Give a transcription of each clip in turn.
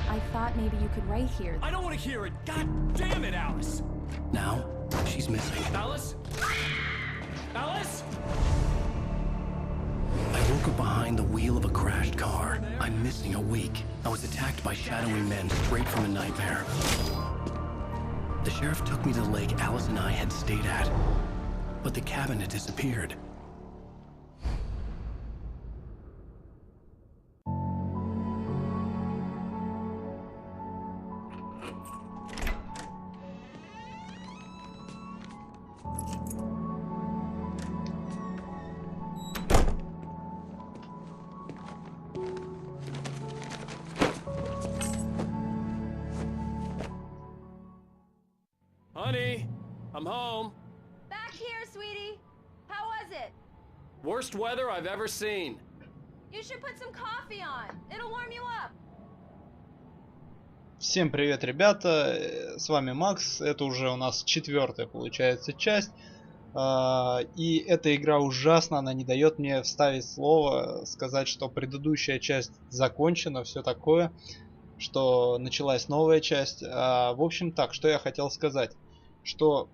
I thought maybe you could write here. I don't want to hear it. God damn it, Alice. Now, she's missing. Alice? Alice? I woke up behind the wheel of a crashed car. I'm missing a week. I was attacked by shadowy men straight from a nightmare. The sheriff took me to the lake Alice and I had stayed at, but the cabin had disappeared. Honey, I'm home. Back here, sweetie. How was it? Worst weather I've ever seen. You should put some coffee on. It'll warm you up. Всем привет, ребята, с вами Макс, это уже у нас четвертая, получается, часть. И эта игра ужасна, она не дает мне вставить слово, сказать, что предыдущая часть закончена, все такое, что началась новая часть. В общем так, что я хотел сказать, что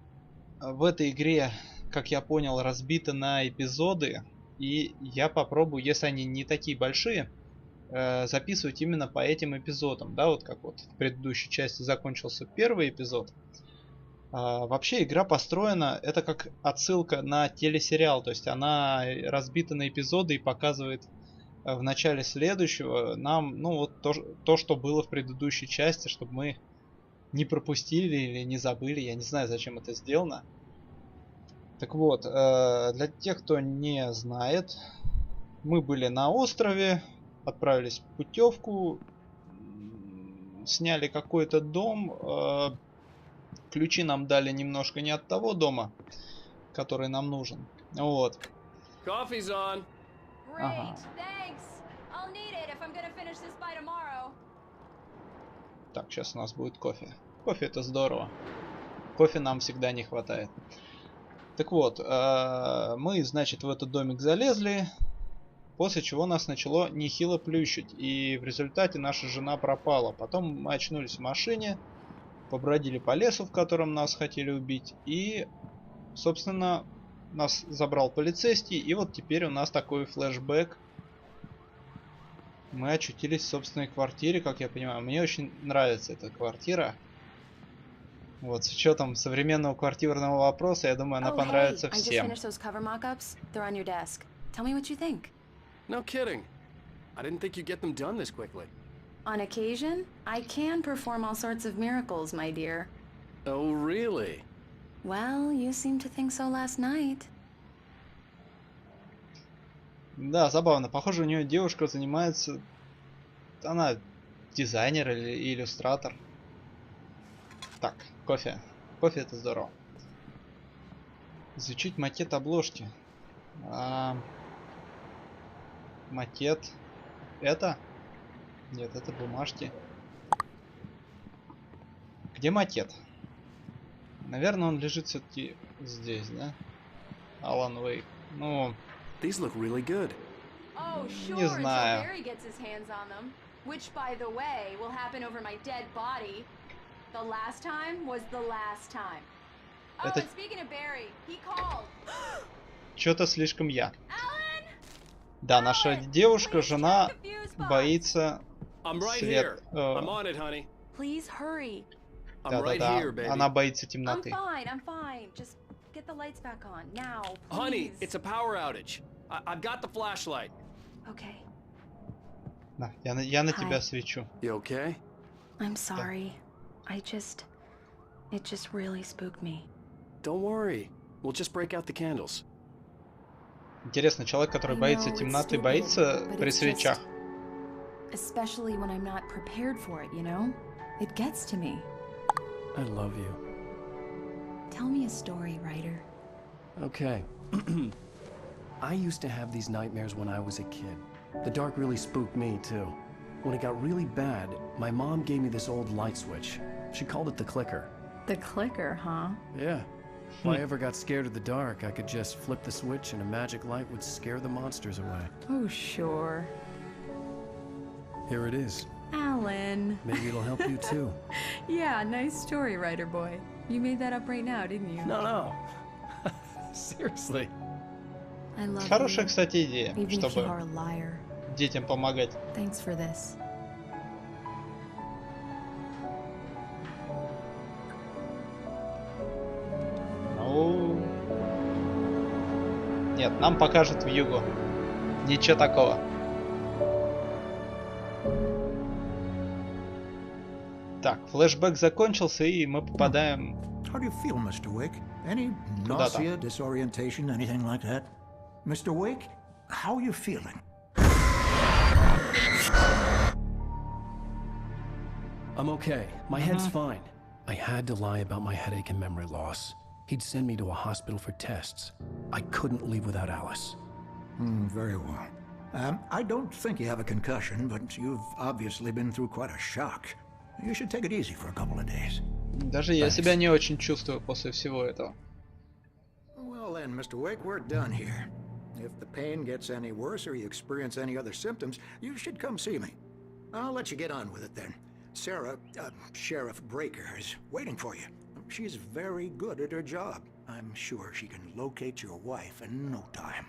в этой игре, как я понял, разбито на эпизоды, и я попробую, если они не такие большие, записывать именно по этим эпизодам, да, вот как вот в предыдущей части закончился первый эпизод. Вообще игра построена, это как отсылка на телесериал, то есть она разбита на эпизоды и показывает в начале следующего нам, ну вот то, что было в предыдущей части, чтобы мы не пропустили или не забыли, я не знаю, зачем это сделано. Так вот, для тех, кто не знает, мы были на острове, отправились в путевку, сняли какой-то дом, ключи нам дали немножко не от того дома, который нам нужен. Вот. Coffee's on. Great, thanks. I'll need it if I'm gonna finish this by tomorrow. Так, сейчас у нас будет кофе. Кофе это здорово. Кофе нам всегда не хватает. Так вот, мы, значит, в этот домик залезли, после чего нас начало нехило плющить, и в результате наша жена пропала. Потом мы очнулись в машине, побродили по лесу, в котором нас хотели убить, и, собственно, нас забрал полицейский, и вот теперь у нас такой флешбэк. Мы очутились в собственной квартире, как я понимаю. Мне очень нравится эта квартира. Вот, с учетом современного квартирного вопроса, я думаю, она понравится всем. No kidding. I didn't think you'd get them done this quickly. On occasion, I can perform all sorts of miracles, my dear. Oh, really? Well, you seemed to think so last night. Да, забавно. Похоже, у нее девушка занимается... Она дизайнер или иллюстратор. Так, кофе. Кофе это здорово. Изучить макет обложки. Макет. Это? Нет, это бумажки. Где макет? Наверное, он лежит все-таки здесь, да? AlanWake. Ну... These look really good. Oh, sure, Не знаю. until Barry gets his hands on them. Which, by the way, will happen over my dead body. The last time was the last time. Oh, Это... and speaking of Barry, he called. Что-то слишком я. Alan? Да, наша девушка, жена, боится I'm right свет. here. I'm on it, honey. Please hurry. I'm right here, baby. Она боится I'm темноты. I'm fine. Just get the lights back on now, please. Honey, it's a power outage. I've got the flashlight. Okay. Да, я на тебя Hi. свечу. You okay? I'm sorry. It just really spooked me. Don't worry. We'll just break out the candles. Интересно, человек, который I боится know it's темноты, stupid, боится but при it's свечах. Especially when I'm not prepared for it, you know? It gets to me. I love you. Tell me a story, writer. Okay. I used to have these nightmares when I was a kid. The dark really spooked me, too. When it got really bad, my mom gave me this old light switch. She called it the clicker. The clicker, huh? Yeah. If I ever got scared of the dark, I could just flip the switch and a magic light would scare the monsters away. Oh, sure. Here it is. Alan. Maybe it'll help you too. Yeah, nice story, writer boy. You made that up right now, didn't you? No. Seriously. I love Хорошая, you. кстати, идея, Even if you чтобы are a liar. детям помогать. Thanks for this. Ну... Нет, нам покажут в югу. Ничего такого. Так, флешбэк закончился, и мы попадаем... How do you feel, Mr. Wake? Any Куда-то. nausea, disorientation, anything like that? Mr. Wake, how are you feeling? I'm okay. My head's fine. I had to lie about my headache and memory loss. He'd send me to a hospital for tests. I couldn't leave without Alice. Very well. I don't think you have a concussion, but you've obviously been through quite a shock. You should take it easy for a couple of days. Даже я себя не очень чувствую после всего этого. Well then, Mr. Wake, we're done here. If the pain gets any worse or you experience any other symptoms, you should come see me. I'll let you get on with it then. Sarah, Sheriff Breaker, is waiting for you. She's very good at her job. I'm sure she can locate your wife in no time.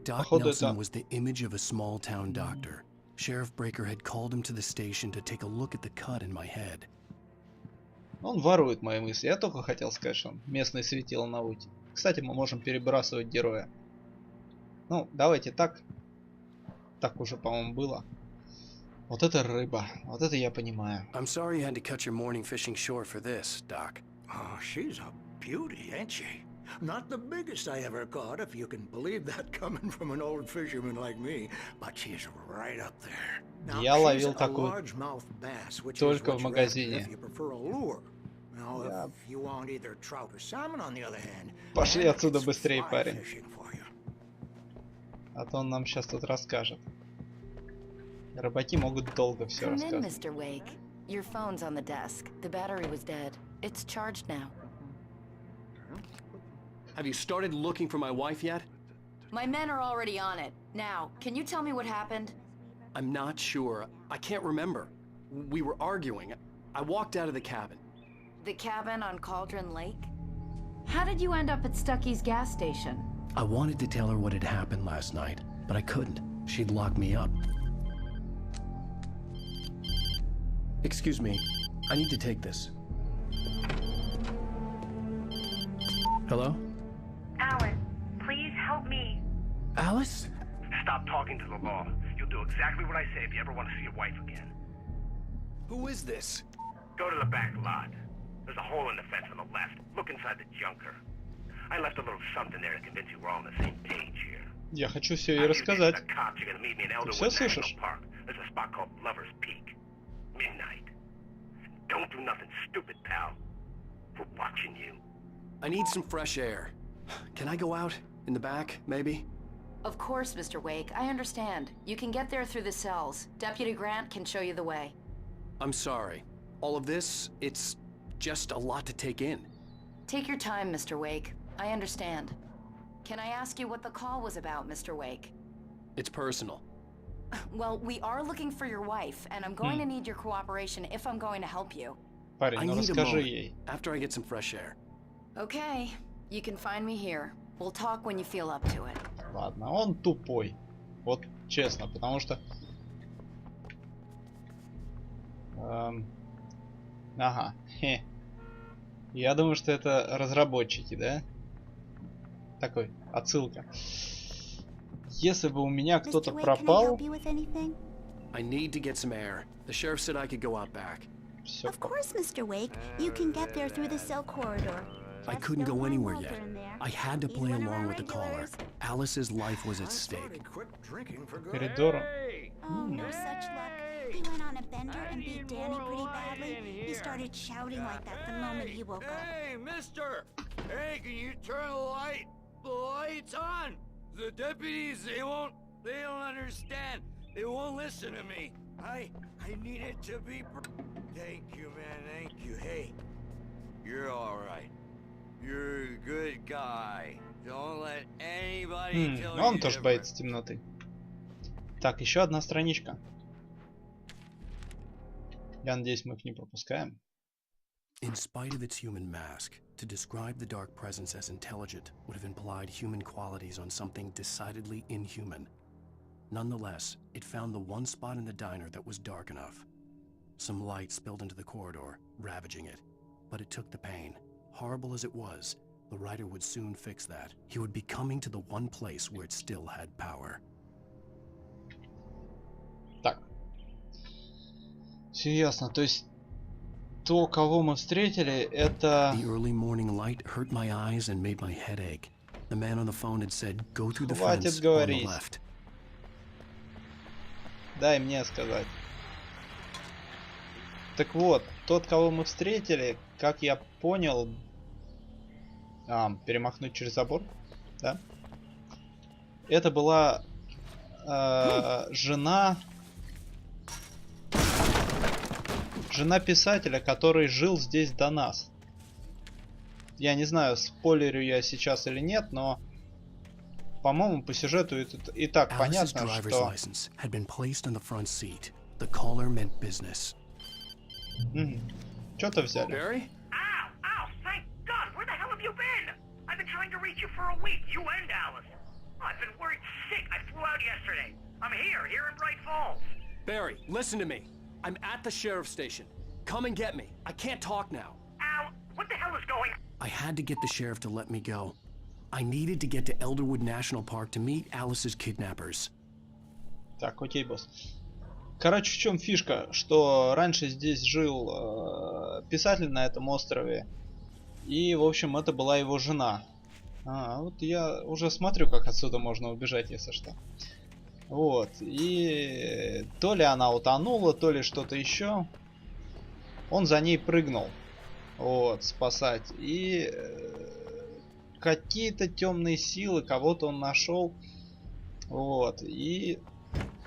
Doc Походу, Nelson это- was the image of a small-town doctor. Sheriff Breaker had called him to the station to take a look at the cut in my head. Он ворует мои мысли. Я только хотел сказать, что он местный светило науки. Кстати, мы можем перебрасывать героя. Ну, давайте так. Так уже, по-моему, было. Вот это рыба. Вот это я понимаю. I'm sorry you had to cut your morning fishing short for this, Doc. Oh, she's a beauty, ain't she? Not the biggest I ever caught, if you can believe that coming from an old fisherman like me, but she's right up there. Now, Я she's ловил a такую largemouth bass, which is только what в you're магазине. after if you prefer a lure. Now, Yeah. if you want either trout or salmon, on the other hand, Пошли then отсюда it's быстрее, fly парень. fishing for you. А то он нам сейчас тут расскажет. Рыбаки могут долго все Come in, рассказывать. Mr. Wake. Your phone's on the desk. The battery was dead. It's charged now. Have you started looking for my wife yet? My men are already on it. Now, can you tell me what happened? I'm not sure. I can't remember. We were arguing. I walked out of the cabin. The cabin on Cauldron Lake? How did you end up at Stucky's gas station? I wanted to tell her what had happened last night, but I couldn't. She'd lock me up. Excuse me. I need to take this. Hello? Alan, please help me. Alice? Stop talking to the law. You'll do exactly what I say if you ever want to see your wife again. Who is this? Go to the back lot. There's a hole in the fence on the left. Look inside the junker. I left a little something there to convince you we're all on the same page here. Я хочу все ей After you get to рассказать. the cops, you're gonna meet me in всё Elderwood National слышишь? Park. There's a spot called Lover's Peak. Midnight. Don't do nothing stupid, pal. We're watching you. I need some fresh air. Can I go out? In the back, maybe? Of course, Mr. Wake. I understand. You can get there through the cells. Deputy Grant can show you the way. I'm sorry. All of this, it's just a lot to take in. Take your time, Mr. Wake. I understand. Can I ask you what the call was about, Mr. Wake? It's personal. Well, we are looking for your wife, and I'm going to need your cooperation if I'm going to help you. Парень, I ну need a расскажи moment ей. after I get some fresh air. Okay. You can find me here. We'll talk when you feel up to it. Ладно, он тупой. Вот честно, потому что... Ага, хе. Я думаю, что это разработчики, да? Такой, отсылка. Если бы у меня кто-то пропал... I need to get some air. The sheriff said I could go out back. Все. Of course, Mr. Wake. You can get there through the cell corridor. I Just couldn't know go I'm anywhere Walter yet. in there. I had to He's play one of along our with the caller. regulars. Alice's life was I at stake. started quit drinking for good. Коридором. Oh, no such luck. He went on a bender and beat Danny pretty badly. He started shouting like that the moment he woke up. Hey, mister! Hey, can you turn the lights on? The deputies, they don't understand. They won't listen to me. I need it to be... Thank you, man, thank you. Hey, you're alright. You're a good guy. Don't let anybody tell you Он тоже different. боится темноты. Так, еще одна страничка. Я надеюсь, мы их не пропускаем. In spite of its human mask, to describe the dark presence as intelligent would have implied human qualities on something decidedly inhuman. Nonetheless, it found the one spot in the diner that was dark enough. Some light spilled into the corridor, ravaging it. But it took the pain. Horrible as it was, the writer would soon fix that. He would be coming to the one place where it still had power. Так. Все ясно. То есть то, кого мы встретили, это... The early morning light hurt my eyes and made my head ache. The man on the phone had said, "Go through the fence on the left." Дай мне сказать. Так вот, тот, кого мы встретили, как я понял... перемахнуть через забор, да? Это была жена писателя, который жил здесь до нас. Я не знаю, спойлерю я сейчас или нет, но, по-моему, по сюжету и так понятно, что... Что-то взяли. Ow! Thank God! Where the hell have you been? I've been trying to reach you for a week, you and Alice. I've been worried sick. I flew out yesterday. I'm here in Bright Falls. Barry, listen to me. I'm at the sheriff's station. Come and get me. I can't talk now. Al, what the hell is going on? I had to get the sheriff to let me go. I needed to get to Elderwood National Park to meet Alice's kidnappers. Так, окей, босс. Короче, в чем фишка? Что раньше здесь жил писатель на этом острове. И, в общем, это была его жена. Вот я уже смотрю, как отсюда можно убежать, если что. Вот. И то ли она утонула, то ли что-то еще. Он за ней прыгнул. Вот, спасать. И какие-то темные силы, кого-то он нашел. Вот. И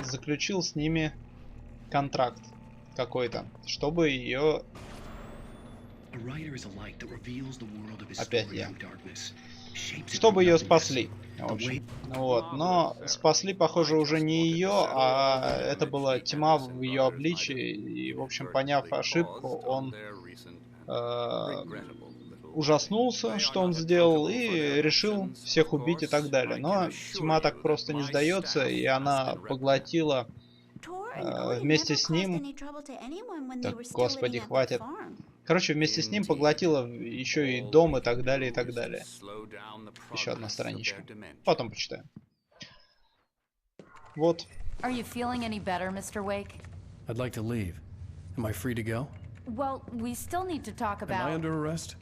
заключил с ними контракт какой-то, чтобы ее... Опять я. Чтобы ее спасли. В общем. Вот. Но спасли, похоже, уже не ее, а это была тьма в ее обличии. И, в общем, поняв ошибку, он ужаснулся, что он сделал, и решил всех убить и так далее. Но тьма так просто не сдается, и она поглотила вместе с ним... Так, господи, хватит. Короче, вместе с ним поглотила еще и дом и так далее, и так далее. Еще одна страничка. Потом почитаем. Вот. Are you feeling any better, Mr. Wake? I'd like to leave. Am I free to go? Well, we still need to talk about... Am I under arrest?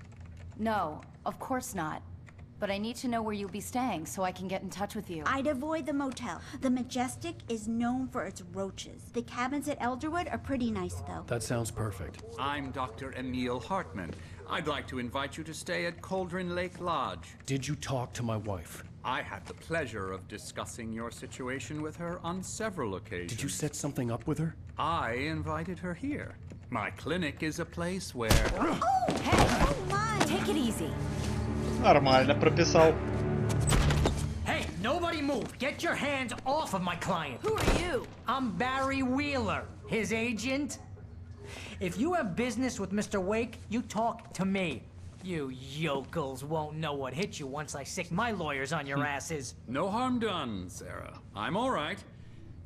No, of course not. But I need to know where you'll be staying so I can get in touch with you. I'd avoid the motel. The Majestic is known for its roaches. The cabins at Elderwood are pretty nice, though. That sounds perfect. I'm Dr. Emil Hartman. I'd like to invite you to stay at Cauldron Lake Lodge. Did you talk to my wife? I had the pleasure of discussing your situation with her on several occasions. Did you set something up with her? I invited her here. My clinic is a place where... Oh, hey! Oh, my! Take it easy. Нормально прописал. Hey, nobody move! Get your hands off of my client! Who are you? I'm Barry Wheeler, his agent. If you have business with Mr. Wake, you talk to me. You yokels won't know what hit you once I sick my lawyers on your asses. No harm done, Sarah. I'm all right.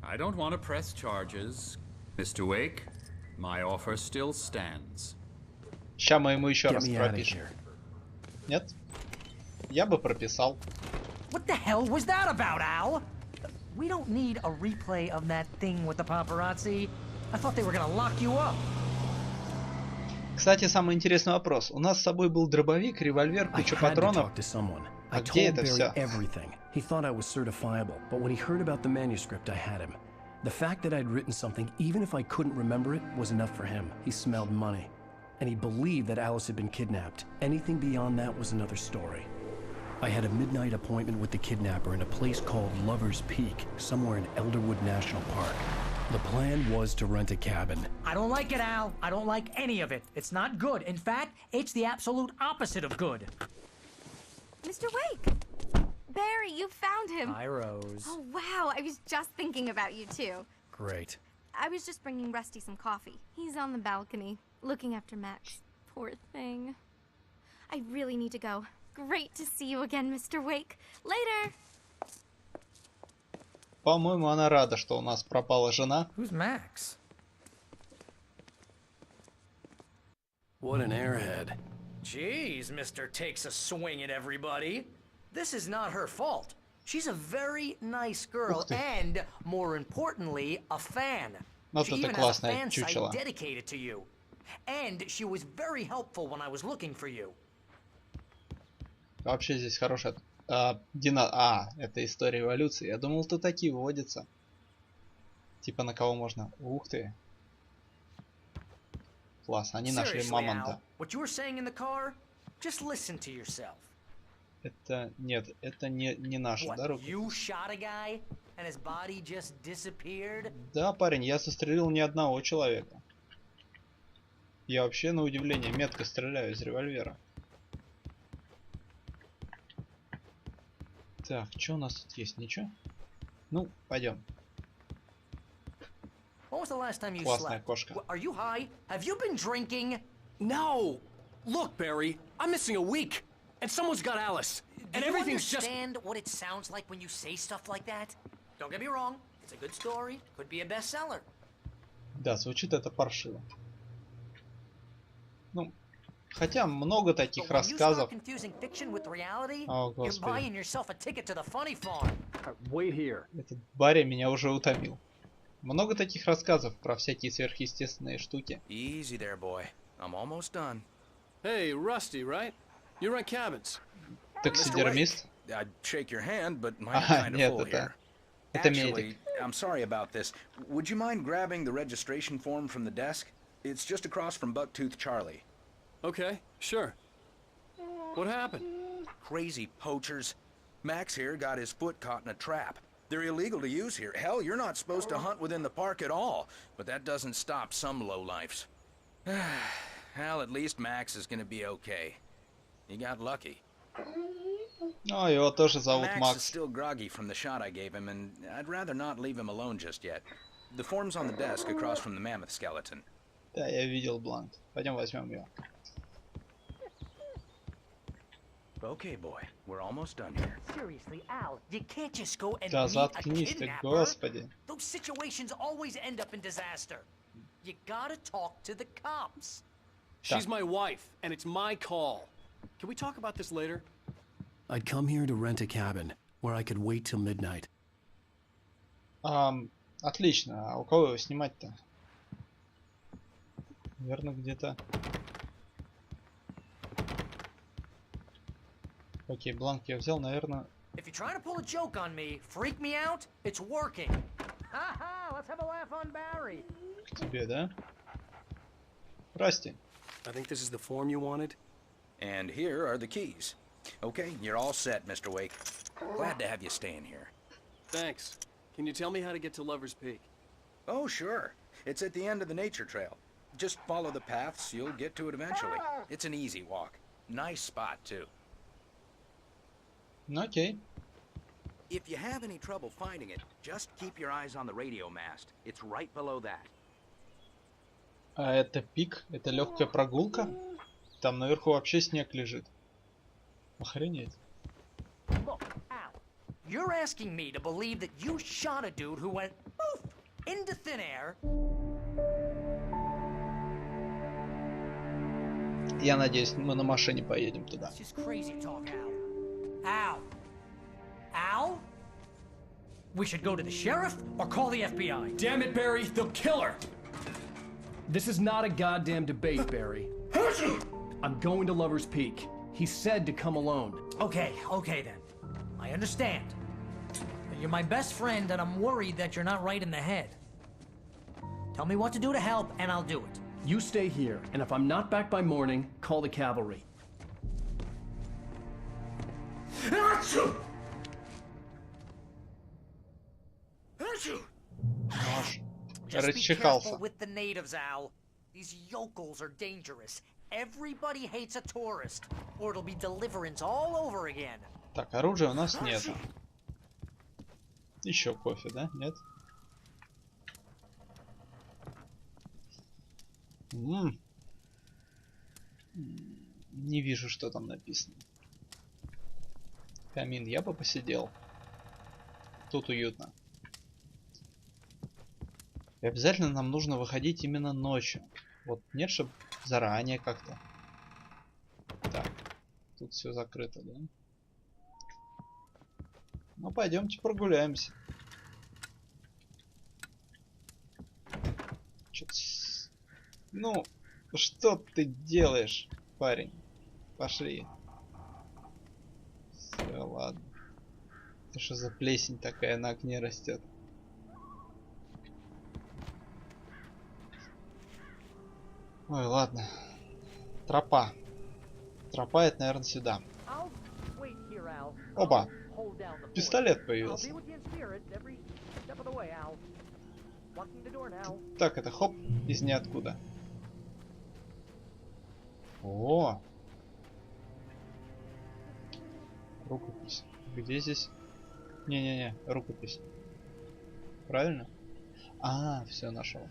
I don't want to press charges. Mr. Wake, my offer still stands. Ща мы ему еще раз пропишем. Нет? Я бы прописал. What the hell was that about, Al? We don't need a replay of that thing with the paparazzi. I thought they were gonna lock you up. Кстати, самый интересный вопрос. У нас с собой был дробовик, револьвер, куча патронов. А где это все? He thought I was certifiable, but when he heard about the manuscript, I had him. The fact that I'd written something, even if I couldn't remember it, was enough for him. He smelled money. And he believed that Alice had been kidnapped. Anything beyond that was another story. I had a midnight appointment with the kidnapper in a place called Lover's Peak, somewhere in Elderwood National Park. The plan was to rent a cabin. I don't like it, Al. I don't like any of it. It's not good. In fact, it's the absolute opposite of good. Mr. Wake! Barry, you found him! Hi, Rose. Oh, wow. I was just thinking about you, too. Great. I was just bringing Rusty some coffee. He's on the balcony, looking after Max. Poor thing. I really need to go. Great to see you again, Mr. Wake. Later! По-моему, она рада, что у нас пропала жена. Who's Max? What an airhead. Jeez, Mr. Takes a swing at everybody. This is not her fault. She's a very nice girl and, more importantly, a fan. She even has a fan site dedicated to you. And she was very helpful when I was looking for you. Вообще здесь хорошая... это история эволюции. Я думал, тут такие выводятся. Типа на кого можно... Ух ты. Класс, они нашли мамонта. Это... Нет, это не наша дорога. Да, парень, я застрелил ни одного человека. Я вообще, на удивление, метко стреляю из револьвера. Так, что у нас тут есть? Ничего? Ну, пойдем. Классная кошка. No! Look, Barry, I'm missing a week, and someone's got Alice, and everything's just... Do you understand what it sounds like when you say stuff like that? Don't get me wrong, it's a good story, could be a bestseller. Да, звучит это паршиво. Ну, хотя много таких рассказов. О, Господи. Этот Барри меня уже утомил. Много таких рассказов про всякие сверхъестественные штуки. Easy there, boy. I'm almost done. Hey, Rusty, right? You run cabins. Таксидермист? I'd shake your hand, but mine's kind of full here. Actually, I'm sorry about this. Would you mind grabbing the registration form from the desk? It's just across from Bucktooth Charlie. Okay, sure. What happened? Crazy poachers. Max here got his foot caught in a trap. They're illegal to use here. Hell, you're not supposed to hunt within the park at all. But that doesn't stop some lowlifes. Well, at least Max is gonna be okay. He got lucky. Oh, его тоже зовут Max Макс. is still groggy from the shot I gave him, and I'd rather not leave him alone just yet. The form's on the desk across from the mammoth skeleton. Да, я видел бланк. Пойдем возьмем ее. Okay, boy, we're almost done here. Seriously, Al, you can't just go and Да meet заткнись a ты, kidnapper. господи. Those situations always end up in disaster. You gotta talk to the cops. She's my wife, and it's my call. Can we talk about this later? I'd come here to rent a cabin, where I could wait till midnight. Отлично. А у кого его снимать-то? Наверное, где-то... Окей, бланк я взял, наверное... If you're trying to pull a joke on me, freak me out, it's working. Ha-ha, let's have a laugh on Barry. К тебе, да? Расти. I think this is the form you wanted. And here are the keys. Okay, you're all set, Mr. Wake. Glad to have you staying here. Thanks. Can you tell me how to get to Lover's Peak? Oh, sure. It's at the end of the nature trail. Just follow the paths, you'll get to it eventually. It's an easy walk. Nice spot, too. Окей. If you have any trouble finding it, just keep your eyes on the radio mast. It's right below that. А это пик? Это легкая прогулка? Там наверху вообще снег лежит. Охренеть. Look, Al, you're asking me to believe that you shot a dude who went poof into thin air. Я надеюсь, мы на машине поедем туда. It's just crazy talk, Al. Al? Al? We should go to the sheriff or call the FBI. Damn it, Barry, they'll kill her! This is not a goddamn debate, Barry. I'm going to Lover's Peak. He said to come alone. Okay then. I understand. You're my best friend and I'm worried that you're not right in the head. Tell me what to do to help and I'll do it. You stay here, and if I'm not back by morning, call the cavalry. Just be careful with the natives, Al. These yokels are dangerous. Everybody hates a tourist, or it'll be deliverance all over again. Так, оружия у нас нет. Еще кофе, да? Нет? Не вижу, что там написано. Камин, я бы посидел. Тут уютно. И обязательно нам нужно выходить именно ночью. Вот нет, чтобы заранее как-то. Так, тут все закрыто, да? Ну, пойдемте прогуляемся. Ну, что ты делаешь, парень? Пошли. Все, ладно. Это что за плесень такая на окне растет? Ой, ладно. Тропа. Тропа это, наверное, сюда. Опа. Пистолет появился. Так, это хоп, из ниоткуда. О! Рукопись. Где здесь? Не-не-не, рукопись. Правильно? А, все, нашел.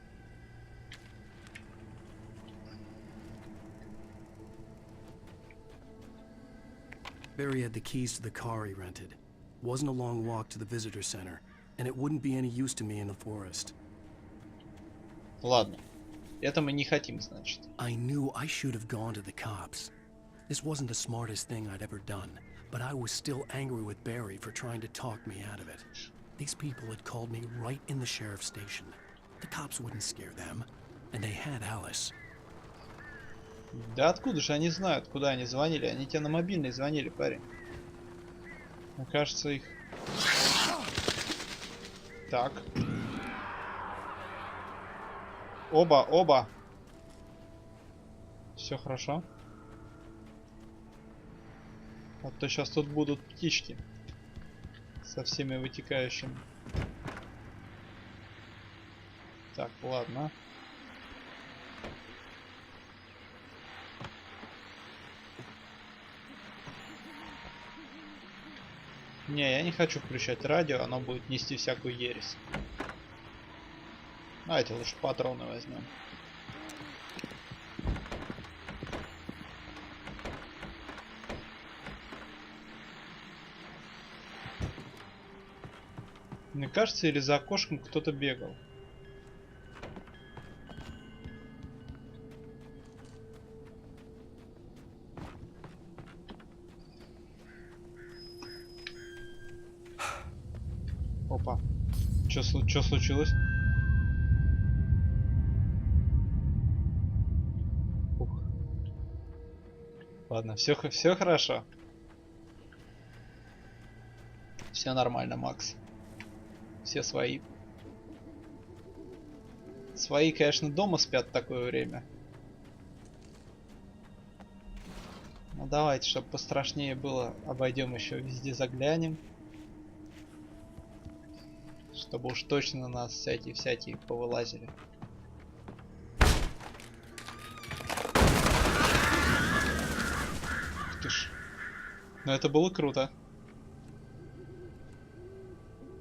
Barry had the keys to the car he rented. Wasn't a long walk to the visitor center, and it wouldn't be any use to me in the forest. Ладно. Это мы не хотим, значит. I knew I should have gone to the cops. This wasn't the smartest thing I'd ever done, but I was still angry with Barry for trying to talk me out of it. These people had called me right in the sheriff's station. The cops wouldn't scare them, and they had Alice. Да откуда же они знают, куда они звонили? Они тебе на мобильный звонили, парень. Мне кажется, их... Так. Оба, оба. Все хорошо. А то сейчас тут будут птички. Со всеми вытекающими. Так, ладно. Не, я не хочу включать радио, оно будет нести всякую ересь. Давайте лучше патроны возьмем. Мне кажется, или за окошком кто-то бегал. Опа. Чё случилось? Ух. Ладно, все хорошо. Все нормально, Макс. Все свои. Свои, конечно, дома спят в такое время. Ну давайте, чтобы пострашнее было, обойдем еще везде, заглянем. Чтобы уж точно на нас всякие повылазили. Ух ты ж. Но это было круто.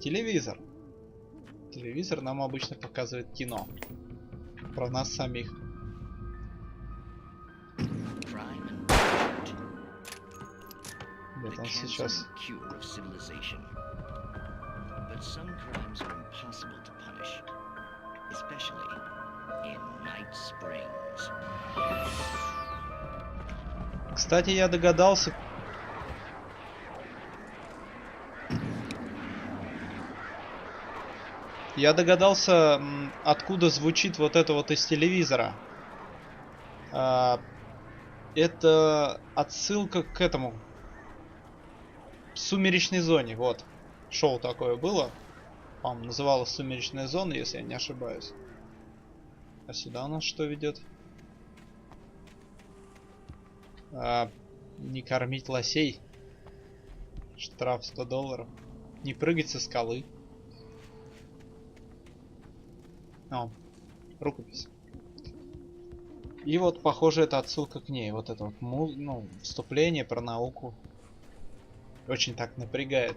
Телевизор. Телевизор нам обычно показывает кино. Про нас самих. Вот он сейчас. Кстати, я догадался. Я догадался, откуда звучит вот это вот из телевизора. Это отсылка к этому. Сумеречной зоне, вот. Шоу такое было. По-моему, называлось «Сумеречная зона», если я не ошибаюсь. А сюда у нас что ведет? Не кормить лосей. Штраф $100. Не прыгать со скалы. О, рукопись. И вот, похоже, это отсылка к ней. Вот это вот, вступление про науку. Очень так напрягает.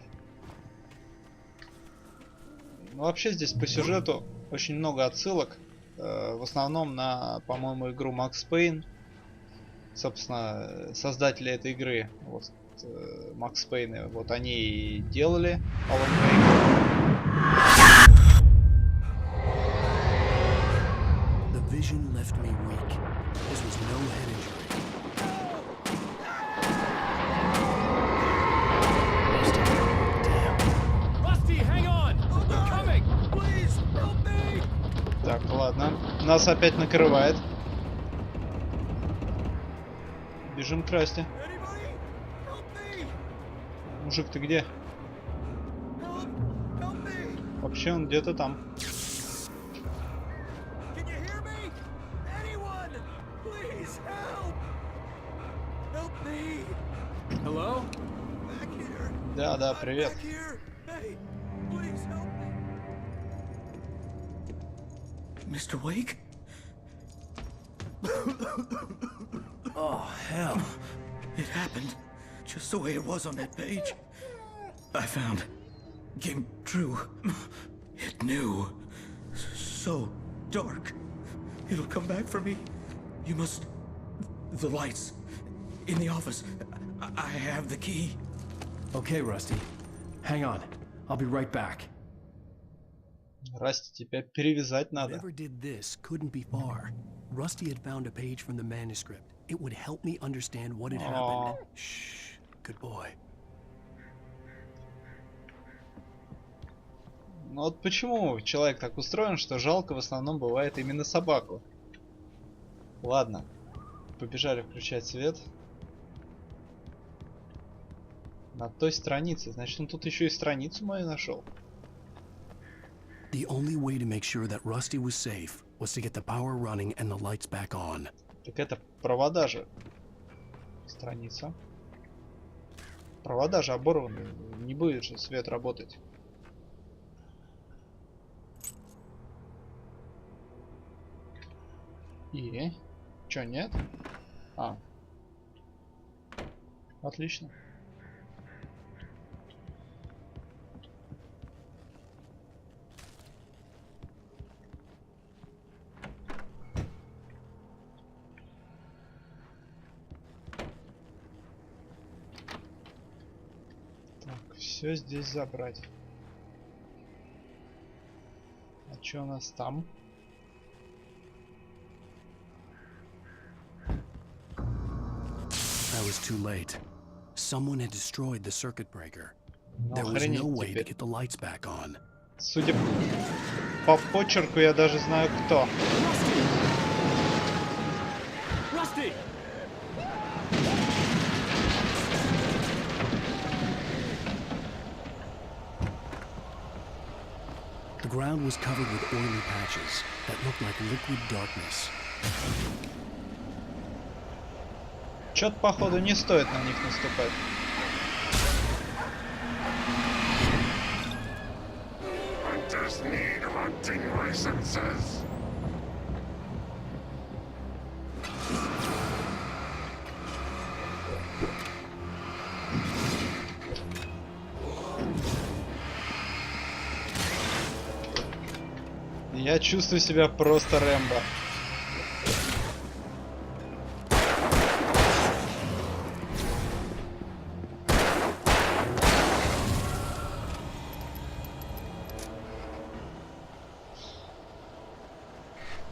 Ну, вообще здесь по сюжету очень много отсылок. в основном на, по-моему, игру Max Payne. Собственно, создатели этой игры, вот, Max Payne, вот они и делали AlanWake. The vision left me weak. This was no head injury. Rusty, hang on! I'm coming! Please, help me! Так, ладно. Нас опять накрывает. Бежим к Расти. Мужик, ты где? Вообще он где-то там. Hello? Да, да, привет. Mr. Wake? Oh, hell. It happened just the way it was on that page. I found. Came true. It knew. So dark. It'll come back for me. You must... The lights. In the office. I have the key. Okay, Rusty. Hang on. I'll be right back. Расти, тебя перевязать надо. Whoever did this couldn't be far. Rusty had found a page from the manuscript. It would help me understand what had happened. Shh. Good boy. Ну вот почему человек так устроен, что жалко в основном бывает именно собаку. Ладно. Побежали включать свет. На той странице. Значит, он тут еще и страницу мою нашел. The only way to make sure that Rusty was safe was to get the power running and the lights back on. Так это провода же. Страница. Провода же оборваны. Не будет же свет работать. И... Чё, нет? А. Отлично. Так, все здесь забрать. А чё у нас там? I was too late. Someone had destroyed the circuit breaker. Ну, There was no охренеть way to теперь. get the lights back on. Судя по почерку, я даже знаю кто. Rusty! The ground was covered with oily patches that looked like liquid darkness. Чё-то, походу, не стоит на них наступать. Hunters need hunting licenses. Я чувствую себя просто Рэмбо.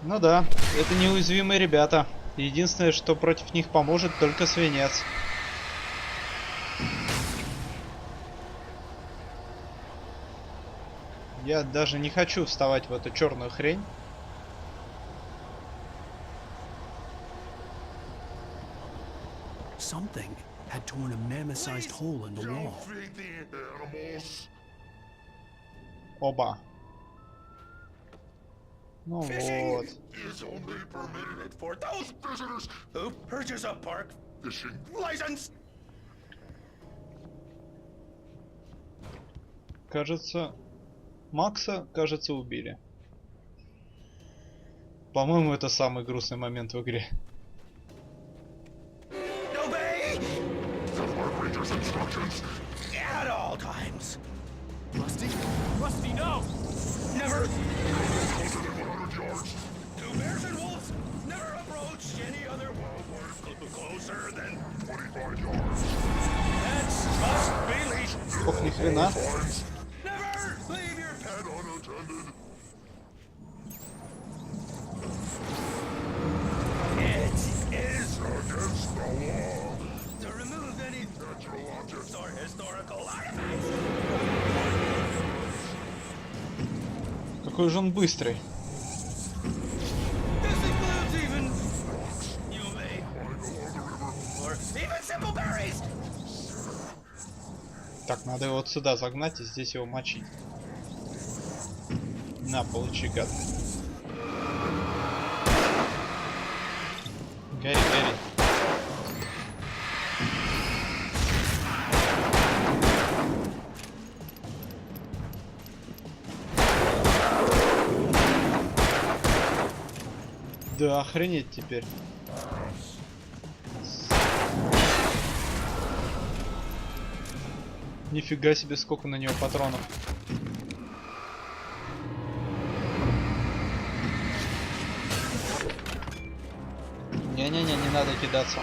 Ну да, это неуязвимые ребята. Единственное, что против них поможет, только свинец. Я даже не хочу вставать в эту черную хрень. Something had torn a mammoth-sized hole in the wall. Feed the animals. Оба. Ну Fishing вот. is only permitted for those visitors who purchase a park fishing license. Кажется, Макса, кажется, убили. По-моему, это самый грустный момент в игре. Obey the park ranger's instructions at all times. Rusty? Rusty, no! Never closer than 100 yards. closer than 25 yards. That's must be least. Ох, ни хрена. Never leave your pet unattended. It is against the law to remove any natural objects or historical artifacts. Какой же он быстрый. This includes even or even simple berries. Так, надо его вот сюда загнать и здесь его мочить. На, получи, гад. Гори, гори. Да, охренеть теперь. Нифига себе, сколько на него патронов. Не-не-не, не надо кидаться.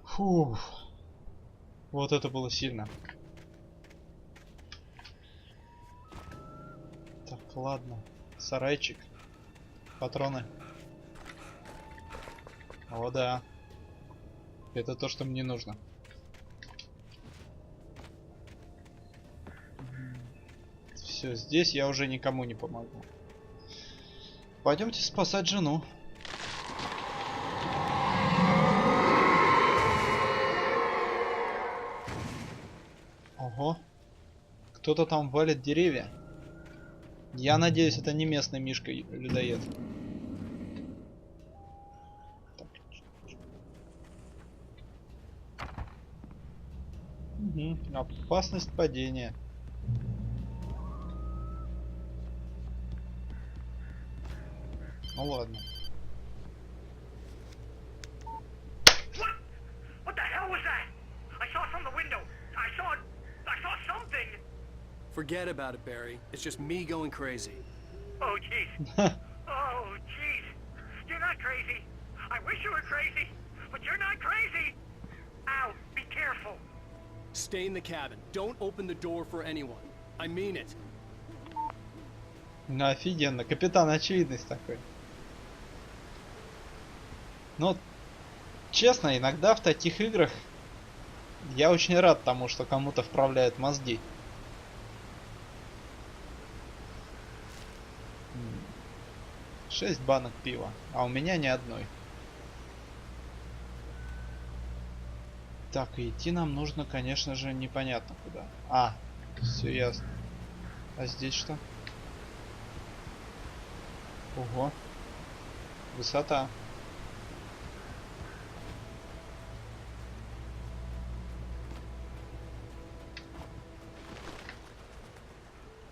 Фух. Вот это было сильно. Так, ладно. Сарайчик. Патроны. О, да. Это то, что мне нужно. Все, здесь я уже никому не помогу. Пойдемте спасать жену. Ого. Кто-то там валит деревья. Я надеюсь, это не местный мишка-людоед. Угу. Опасность падения. Ну ладно. What the hell was that? I saw it from the window. I saw something. Forget about it, Barry. It's just me going crazy. Oh, jeez. Oh, jeez. You're not crazy. I wish you were crazy, but you're not crazy. Ow, be careful. Stay in the cabin. Don't open the door for anyone. I mean it. Ну, офигенно. Капитан Очевидность такой. Ну, честно, иногда в таких играх я очень рад тому, что кому-то вправляют мозги. Шесть банок пива, а у меня ни одной. Так, и идти нам нужно, конечно же, непонятно куда. А, все ясно. А здесь что? Ого. Высота.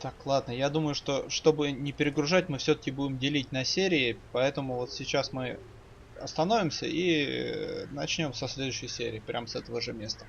Так, ладно, я думаю, что чтобы не перегружать, мы все-таки будем делить на серии, поэтому вот сейчас мы остановимся и начнем со следующей серии, прям с этого же места.